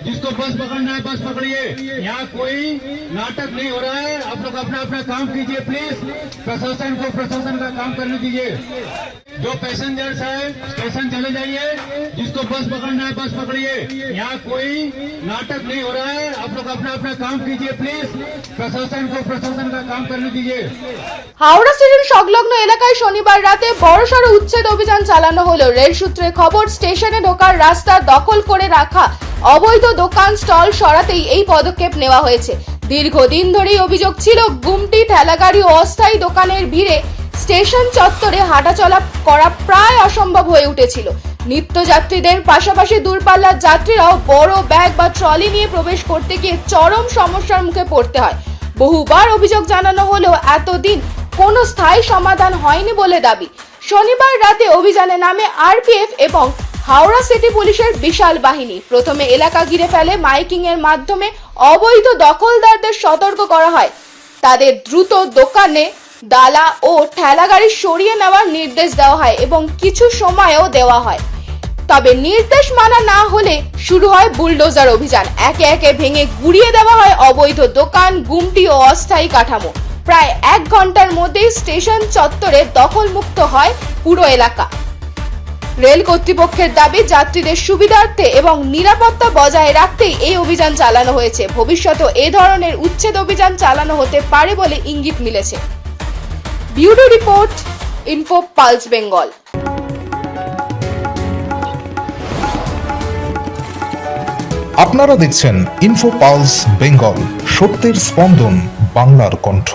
जिसको बस पकड़ना है बस पकड़िए। यहाँ कोई नाटक नहीं हो रहा है। आप लोग अपना अपना काम कीजिए प्लीज। प्रशासन को प्रशासन का काम करने दीजिए। जो पैसेंजर्स है स्टेशन चले जाइए। जिसको बस पकड़ना है बस पकड़िए। यहाँ कोई नाटक नहीं हो रहा है। आप लोग अपना अपना काम कीजिए प्लीज। प्रशासन को प्रशासन का काम करने दीजिए। হাওড়া স্টেশন সংলগ্ন এলাকায় শনিবার রাতে বড়সড় উচ্ছেদ অভিযান চালানো হলো। রেল সূত্রে খবর, স্টেশনে ঢোকার রাস্তা দখল করে রাখা অবৈধ দোকান স্টল সরাতেই এই পদক্ষেপ নেওয়া হয়েছে। দীর্ঘদিন ধরেই অভিযোগ ছিল, গুমটি, ঠেলাগাড়ি ও অস্থায়ী দোকানের ভিড়ে স্টেশন চত্বরে হাঁটাচলা করা প্রায় অসম্ভব হয়ে উঠেছিল। নিত্যযাত্রীদের পাশাপাশি দূরপাল্লার যাত্রীরাও বড় ব্যাগ বা ট্রলি নিয়ে প্রবেশ করতে গিয়ে চরম সমস্যার মুখে পড়তে হয়। বহুবার অভিযোগ জানানো হলেও এতদিন কোনো স্থায়ী সমাধান হয়নি বলে দাবি। শনিবার রাতে অভিযানে নামে আরপিএফ এবং হাওড়া সিটি পুলিশের বিশাল বাহিনী। প্রথমে এলাকা ঘিরে ফেলে মাইকিং এর মাধ্যমে অবৈধ দখলদারদের সতর্ক করা হয়। তাদের দ্রুত দোকানে, ডালা ও ঠেলাগাড়ি সরিয়ে নেওয়ার নির্দেশ দেওয়া হয় এবং কিছু সময়ও দেওয়া হয়। তবে নির্দেশ মানা না হলে শুরু হয় বুলডোজার অভিযান। একে একে ভেঙে গুড়িয়ে দেওয়া হয় অবৈধ দোকান, গুমটি ও অস্থায়ী কাঠামো। প্রায় 1 ঘন্টার মধ্যেই স্টেশন চত্বরে দখলমুক্ত হয় পুরো এলাকা। রেল কর্তৃপক্ষের দাবি, যাত্রীদের সুবিধার্থে এবং নিরাপত্তা বজায় রাখতেই এই অভিযান চালানো হয়েছে। ভবিষ্যতেও এ ধরনের উচ্ছেদ অভিযান চালানো হতে পারে বলে ইঙ্গিত মিলেছে। Bureau report, info pulse Bengal. আপনারা দেখছেন ইনফো পালস বেঙ্গল, সত্যের স্পন্দন, বাংলার কণ্ঠ।